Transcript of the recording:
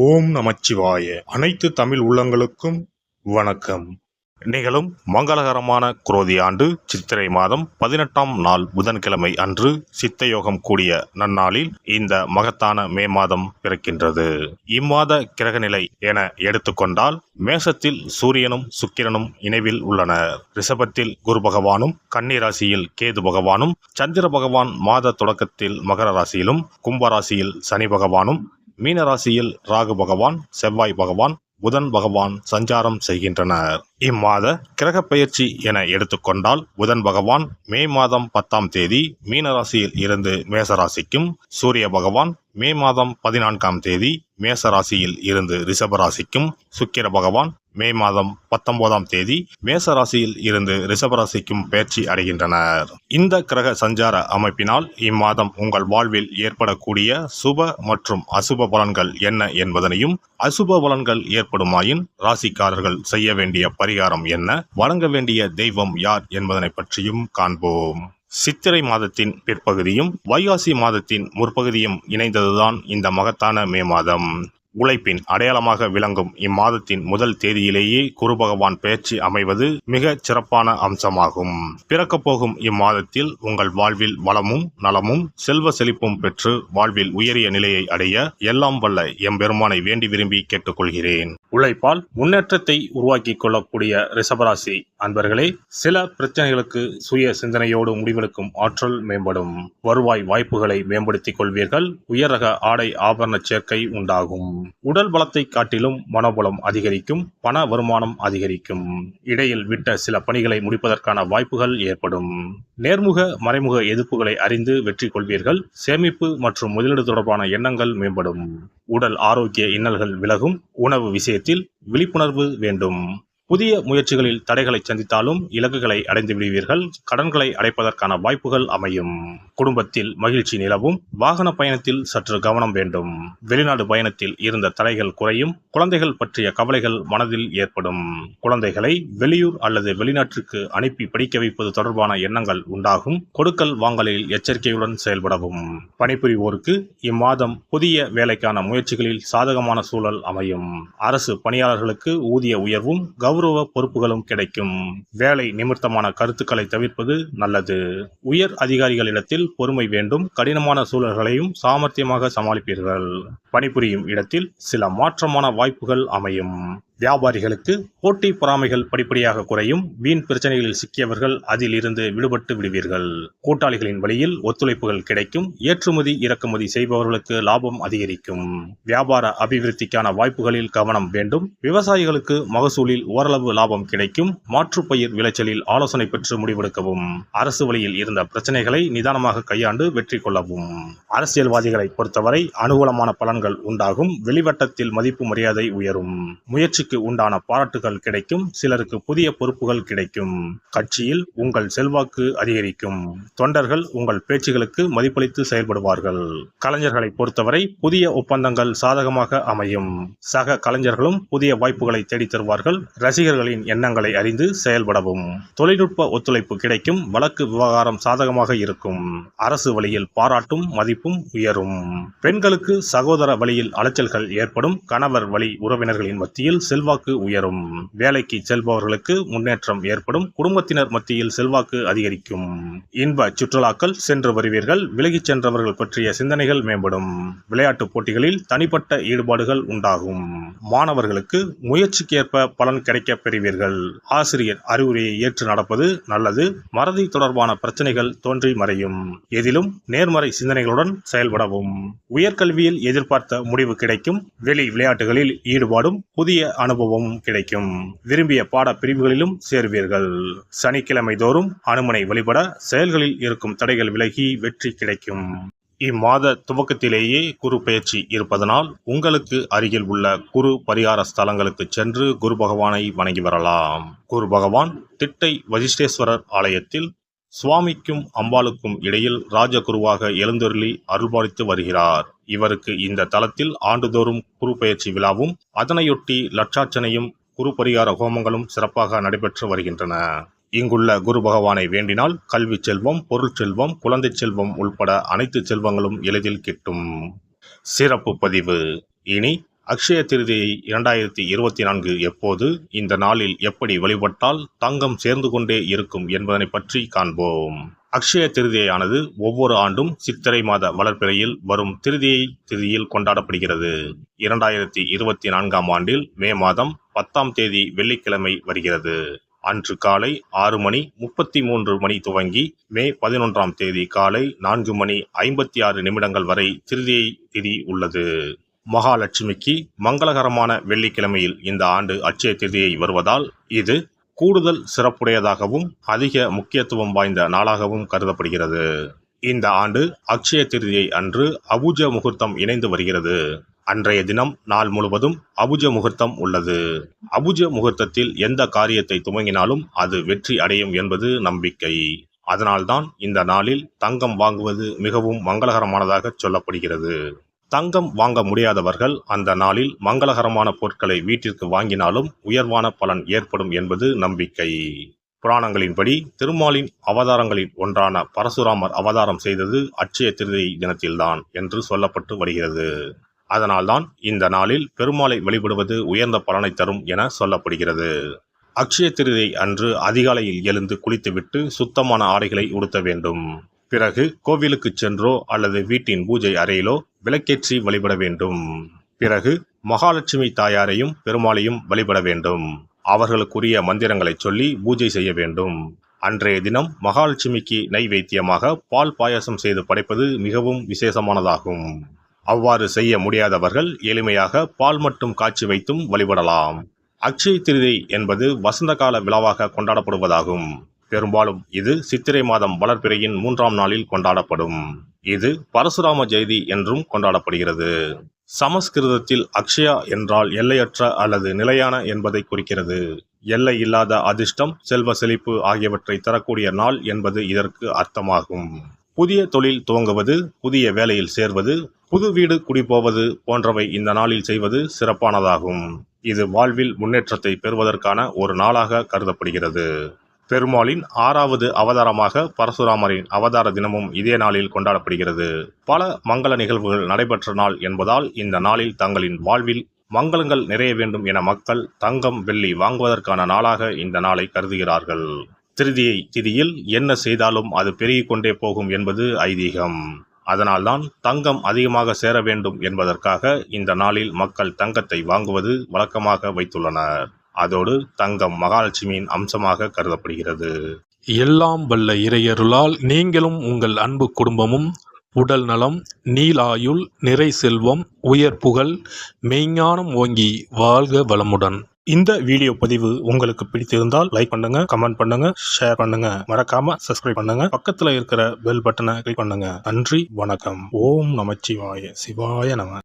ஓம் நமச்சிவாய. அனைத்து தமிழ் உள்ளங்களுக்கும் வணக்கம். நிகழும் மங்களகரமான குரோதி ஆண்டு சித்திரை மாதம் 18ஆம் நாள் புதன்கிழமை அன்று சித்தயோகம் கூடிய நன்னாளில் இந்த மகத்தான மே மாதம் பிறக்கின்றது. இம்மாத கிரகநிலை என எடுத்துக்கொண்டால் மேசத்தில் சூரியனும் சுக்கிரனும் இணைவில் உள்ளனர். ரிஷபத்தில் குரு பகவானும், கன்னி ராசியில் கேது பகவானும், சந்திர பகவான் மாத தொடக்கத்தில் மகர ராசியிலும், கும்பராசியில் சனி பகவானும், மீன ராசியில் ராகு பகவான், செவ்வாய் பகவான், புதன் பகவான் சஞ்சாரம் செய்கின்றனர். இம்மாத கிரக பெயர்ச்சி என எடுத்துக்கொண்டால் புதன் பகவான் மே மாதம் 10ஆம் தேதி மீனராசியில் இருந்து மேசராசிக்கும், சூரிய பகவான் மே மாதம் 14ஆம் தேதி மேசராசியில் இருந்து ரிஷபராசிக்கும், சுக்கிர பகவான் மே மாதம் 19ஆம் தேதி மேசராசியில் இருந்து ரிஷபராசிக்கும் பெயர்ச்சி அடைகின்றனர். இந்த கிரக சஞ்சார அமைப்பினால் இம்மாதம் உங்கள் வாழ்வில் ஏற்படக்கூடிய சுப மற்றும் அசுப பலன்கள் என்ன என்பதனையும், அசுப பலன்கள் ஏற்படுமாயின் ராசிக்காரர்கள் செய்ய வேண்டிய பரிகாரம் என்ன, வணங்க வேண்டிய தெய்வம் யார் என்பதனை பற்றியும் காண்போம். சித்திரை மாதத்தின் பிற்பகுதியும் வைகாசி மாதத்தின் முற்பகுதியும் இணைந்ததுதான் இந்த மகத்தான மே மாதம். உழைப்பின் அடையாளமாக விளங்கும் இம்மாதத்தின் முதல் தேதியிலேயே குரு பகவான் பெயர்ச்சி அமைவது மிக சிறப்பான அம்சமாகும். பிறக்கப் போகும் இம்மாதத்தில் உங்கள் வாழ்வில் வளமும் நலமும் செல்வ செழிப்பும் பெற்று வாழ்வில் உயரிய நிலையை அடைய எல்லாம் வல்ல எம்பெருமானை வேண்டி விரும்பி கேட்டுக்கொள்கிறேன். உழைப்பால் முன்னேற்றத்தை உருவாக்கி கொள்ளக்கூடிய ரிஷபராசி அன்பர்களே, சில பிரச்சனைகளுக்கு சுய சிந்தனையோடு முடிவெடுக்கும் ஆற்றல் மேம்படும். வருவாய் வாய்ப்புகளை மேம்படுத்திக் கொள்வீர்கள். உயர் ரக ஆடை ஆபரண சேர்க்கை உண்டாகும். உடல் பலத்தை காட்டிலும் மனோபலம் அதிகரிக்கும். பண வருமானம் அதிகரிக்கும். இடையில் விட்ட சில பணிகளை முடிப்பதற்கான வாய்ப்புகள் ஏற்படும். நேர்முக மறைமுக எதிர்ப்புகளை அறிந்து வெற்றி கொள்வீர்கள். சேமிப்பு மற்றும் முதலீடு தொடர்பான எண்ணங்கள் மேம்படும். உடல் ஆரோக்கிய இன்னல்கள் விலகும். உணவு விஷயத்தில் விழிப்புணர்வு வேண்டும். புதிய முயற்சிகளில் தடைகளை சந்தித்தாலும் இலக்குகளை அடைந்து விடுவீர்கள். கடன்களை அடைப்பதற்கான வாய்ப்புகள் அமையும். குடும்பத்தில் மகிழ்ச்சி நிலவும். வாகன பயணத்தில் சற்று கவனம் வேண்டும். வெளிநாடு பயணத்தில் இருந்த தடைகள் குறையும். குழந்தைகள் பற்றிய கவலைகள் மனதில் ஏற்படும். குழந்தைகளை வெளியூர் அல்லது வெளிநாட்டிற்கு அனுப்பி படிக்க வைப்பது தொடர்பான எண்ணங்கள் உண்டாகும். கொடுக்கல் வாங்கலில் எச்சரிக்கையுடன் செயல்படவும். பணிபுரிவோருக்கு இம்மாதம் புதிய வேலைக்கான முயற்சிகளில் சாதகமான சூழல் அமையும். அரசு பணியாளர்களுக்கு ஊதிய உயர்வும் கௌரவ பொறுப்புகளும் கிடைக்கும். வேலை நிமித்தமான கருத்துக்களை தவிர்ப்பது நல்லது. உயர் அதிகாரிகளிடத்தில் பொறுமை வேண்டும். கடினமான சூழல்களையும் சாமர்த்தியமாக சமாளிப்பீர்கள். பணிபுரியும் இடத்தில் சில மாற்றமான வாய்ப்புகள் அமையும். வியாபாரிகளுக்கு போட்டி பொறாமைகள் படிப்படியாக குறையும். வீண் பிரச்சனைகளில் சிக்கியவர்கள் அதில் இருந்து விடுபட்டு விடுவீர்கள். கூட்டாளிகளின் வழியில் ஒத்துழைப்புகள் கிடைக்கும். ஏற்றுமதி இறக்குமதி செய்பவர்களுக்கு லாபம் அதிகரிக்கும். வியாபார அபிவிருத்திக்கான வாய்ப்புகளில் கவனம் வேண்டும். விவசாயிகளுக்கு மகசூலில் ஓரளவு லாபம் கிடைக்கும். மாற்றுப்பயிர் விளைச்சலில் ஆலோசனை பெற்று முடிவெடுக்கவும். அரசு வழியில் இருந்த பிரச்சனைகளை நிதானமாக கையாண்டு வெற்றி கொள்ளவும். அரசியல்வாதிகளை பொறுத்தவரை அனுகூலமான பலன்கள் உண்டாகும். வெளிவட்டத்தில் மதிப்பு மரியாதை உயரும். முயற்சிக்கு உண்டான பாராட்டுகள் கிடைக்கும். சிலருக்கு புதிய பொறுப்புகள் கிடைக்கும். கட்சியில் உங்கள் செல்வாக்கு அதிகரிக்கும். தொண்டர்கள் உங்கள் பேச்சுகளுக்கு மதிப்பளித்து செயல்படுவார்கள். கலைஞர்களை பொறுத்தவரை புதிய ஒப்பந்தங்கள் சாதகமாக அமையும். சக கலைஞர்களும் புதிய வாய்ப்புகளை தேடித் தருவார்கள். ரசிகர்களின் எண்ணங்களை அறிந்து செயல்படவும். தொழில்நுட்ப ஒத்துழைப்பு கிடைக்கும். வழக்கு விவகாரம் சாதகமாக இருக்கும். அரசு வழியில் பாராட்டும் மதிப்பும் உயரும். பெண்களுக்கு சகோதர வழியில் அலைச்சல்கள் ஏற்படும். கணவர் வழி உறவினர்களின் மத்தியில் செல்வாக்கு உயரும். வேலைக்கு செல்பவர்களுக்கு முன்னேற்றம் ஏற்படும். குடும்பத்தினர் மத்தியில் செல்வாக்கு அதிகரிக்கும். இன்ப சுற்றுலாக்கள் சென்று வருவீர்கள். விலகிச் சென்றவர்கள் பற்றிய சிந்தனைகள் மேம்படும். விளையாட்டு போட்டிகளில் தனிப்பட்ட ஈடுபாடுகள் உண்டாகும். மாணவர்களுக்கு முயற்சிக்கேற்ப பலன் கிடைக்க பெறுவீர்கள். ஆசிரியர் அறிவுரையை ஏற்று நடப்பது நல்லது. மறதி தொடர்பான பிரச்சனைகள் தோன்றி மறையும். எதிலும் நேர்மறை சிந்தனைகளுடன் செயல்படவும். உயர்கல்வியில் எதிர்பார்த்த முடிவு கிடைக்கும். வெளி விளையாட்டுகளில் ஈடுபாடும் புதிய அனுபவமும் கிடைக்கும். விரும்பிய பாட பிரிவுகளிலும் சேர்வீர்கள். சனிக்கிழமை தோறும் அனுமனை வழிபட செயல்களில் இருக்கும் தடைகள் விலகி வெற்றி கிடைக்கும். இம்மாத துவக்கத்திலேயே குரு பெயர்ச்சி இருப்பதனால் உங்களுக்கு அருகில் உள்ள குரு பரிகார ஸ்தலங்களுக்கு சென்று குரு பகவானை வணங்கி வரலாம். குரு பகவான் திட்டை வசிஷ்டேஸ்வரர் ஆலயத்தில் சுவாமிக்கும் அம்பாளுக்கும் இடையில் ராஜகுருவாக எழுந்தருளி அருள்பாலித்து வருகிறார். இவருக்கு இந்த தலத்தில் ஆண்டுதோறும் குரு பெயர்ச்சி விழாவும் அதனையொட்டி லட்சார்ச்சனையும் குரு பரிகார ஹோமங்களும் சிறப்பாக நடைபெற்று வருகின்றன. இங்குள்ள குரு பகவானை வேண்டினால் கல்வி செல்வம், பொருள் செல்வம், குழந்தை செல்வம் உள்பட அனைத்து செல்வங்களும் எளிதில் கிட்டும். சிறப்பு பதிவு. இனி அக்ஷய திருதியை 2024 எப்போது, இந்த நாளில் எப்படி வழிபட்டால் தங்கம் சேர்ந்து கொண்டே இருக்கும் என்பதனை பற்றி காண்போம். அக்ஷய திருதியானது ஒவ்வொரு ஆண்டும் சித்திரை மாத வளர்பிறையில் வரும் திருதியை திதியில் கொண்டாடப்படுகிறது. 2024ஆம் ஆண்டில் மே மாதம் 10ஆம் தேதி வெள்ளிக்கிழமை வருகிறது. அன்று காலை 6:33 துவங்கி மே 11ஆம் தேதி காலை 4:56 வரை திருதியை திதி உள்ளது. மகாலட்சுமிக்கு மங்களகரமான வெள்ளிக்கிழமையில் இந்த ஆண்டு அட்சய திருதியை வருவதால் இது கூடுதல் சிறப்புடையதாகவும் அதிக முக்கியத்துவம் வாய்ந்த நாளாகவும் கருதப்படுகிறது. இந்த ஆண்டு அட்சய திருதியை அன்று அபுஜ முகூர்த்தம் இணைந்து வருகிறது. அன்றைய தினம் நாள் முழுவதும் அபுஜ முகூர்த்தம் உள்ளது. அபுஜ முகூர்த்தத்தில் எந்த காரியத்தை துவங்கினாலும் அது வெற்றி அடையும் என்பது நம்பிக்கை. அதனால்தான் இந்த நாளில் தங்கம் வாங்குவது மிகவும் மங்களகரமானதாக சொல்லப்படுகிறது. தங்கம் வாங்க முடியாதவர்கள் அந்த நாளில் மங்களகரமான பொருட்களை வீட்டிற்கு வாங்கினாலும் உயர்வான பலன் ஏற்படும் என்பது நம்பிக்கை. புராணங்களின்படி திருமாலின் அவதாரங்களில் ஒன்றான பரசுராமர் அவதாரம் செய்தது அட்சய திருதியை தினத்தில்தான் என்று சொல்லப்பட்டு வருகிறது. அதனால்தான் இந்த நாளில் பெருமாளை வழிபடுவது உயர்ந்த பலனை தரும் என சொல்லப்படுகிறது. அட்சய திருதியை அன்று அதிகாலையில் எழுந்து குளித்துவிட்டு சுத்தமான ஆடைகளை உடுத்த வேண்டும். பிறகு கோவிலுக்கு சென்றோ அல்லது வீட்டின் பூஜை அறையிலோ விளக்கேற்றி வழிபட வேண்டும். பிறகு மகாலட்சுமி தாயாரையும் பெருமாளையும் வழிபட வேண்டும். அவர்களுக்குரிய மந்திரங்களை சொல்லி பூஜை செய்ய வேண்டும். அன்றைய தினம் மகாலட்சுமிக்கு நைவேத்தியமாக பால் பாயாசம் செய்து படைப்பது மிகவும் விசேஷமானதாகும். அவ்வாறு செய்ய முடியாதவர்கள் எளிமையாக பால் மட்டும் காய்ச்சி வைத்தும் வழிபடலாம். அட்சய திருதியை என்பது வசந்த கால விழாவாக கொண்டாடப்படுவதாகும். பெரும்பாலும் இது சித்திரை மாதம் வளர்பிறையின் 3ஆம் நாளில் கொண்டாடப்படும். இது பரசுராம ஜெயதி என்றும் கொண்டாடப்படுகிறது. சமஸ்கிருதத்தில் அக்ஷயா என்றால் எல்லையற்ற அல்லது நிலையான என்பதை குறிக்கிறது. எல்லை இல்லாத அதிர்ஷ்டம், செல்வ செழிப்பு ஆகியவற்றை தரக்கூடிய நாள் என்பது இதற்கு அர்த்தமாகும். புதிய தொழில் துவங்குவது, புதிய வேலையில் சேர்வது, புது வீடு குடிபோவது போன்றவை இந்த நாளில் செய்வது சிறப்பானதாகும். இது வாழ்வில் முன்னேற்றத்தை பெறுவதற்கான ஒரு நாளாக கருதப்படுகிறது. பெருமாளின் 6வது அவதாரமாக பரசுராமரின் அவதார தினமும் இதே நாளில் கொண்டாடப்படுகிறது. பல மங்கள நிகழ்வுகள் நடைபெற்ற நாள் என்பதால் இந்த நாளில் தங்களின் வாழ்வில் மங்களங்கள் நிறைய வேண்டும் என மக்கள் தங்கம், வெள்ளி வாங்குவதற்கான நாளாக இந்த நாளை கருதுகிறார்கள். திருதியை திதியில் என்ன செய்தாலும் அது பெருகிக் கொண்டே போகும் என்பது ஐதீகம். அதனால்தான் தங்கம் அதிகமாக சேர வேண்டும் என்பதற்காக இந்த நாளில் மக்கள் தங்கத்தை வாங்குவது வழக்கமாக வைத்துள்ளனர். அதோடு தங்கம் மகாலட்சுமியின் அம்சமாக கருதப்படுகிறது. எல்லாம் வல்ல இறையருளால் நீங்களும் உங்கள் அன்பு குடும்பமும் உடல் நலம், நீலாயுள், நிறை செல்வம், உயர் புகழ், மெய்ஞானம் ஓங்கி வாழ்க வளமுடன். இந்த வீடியோ பதிவு உங்களுக்கு பிடித்திருந்தால் லைக் பண்ணுங்க, கமெண்ட் பண்ணுங்க, ஷேர் பண்ணுங்க, மறக்காம சப்ஸ்கிரைப் பண்ணுங்க, பக்கத்துல இருக்கிற பெல் பட்டனை கிளிக் பண்ணுங்க. நன்றி, வணக்கம். ஓம் நமச்சிவாய, சிவாய நம.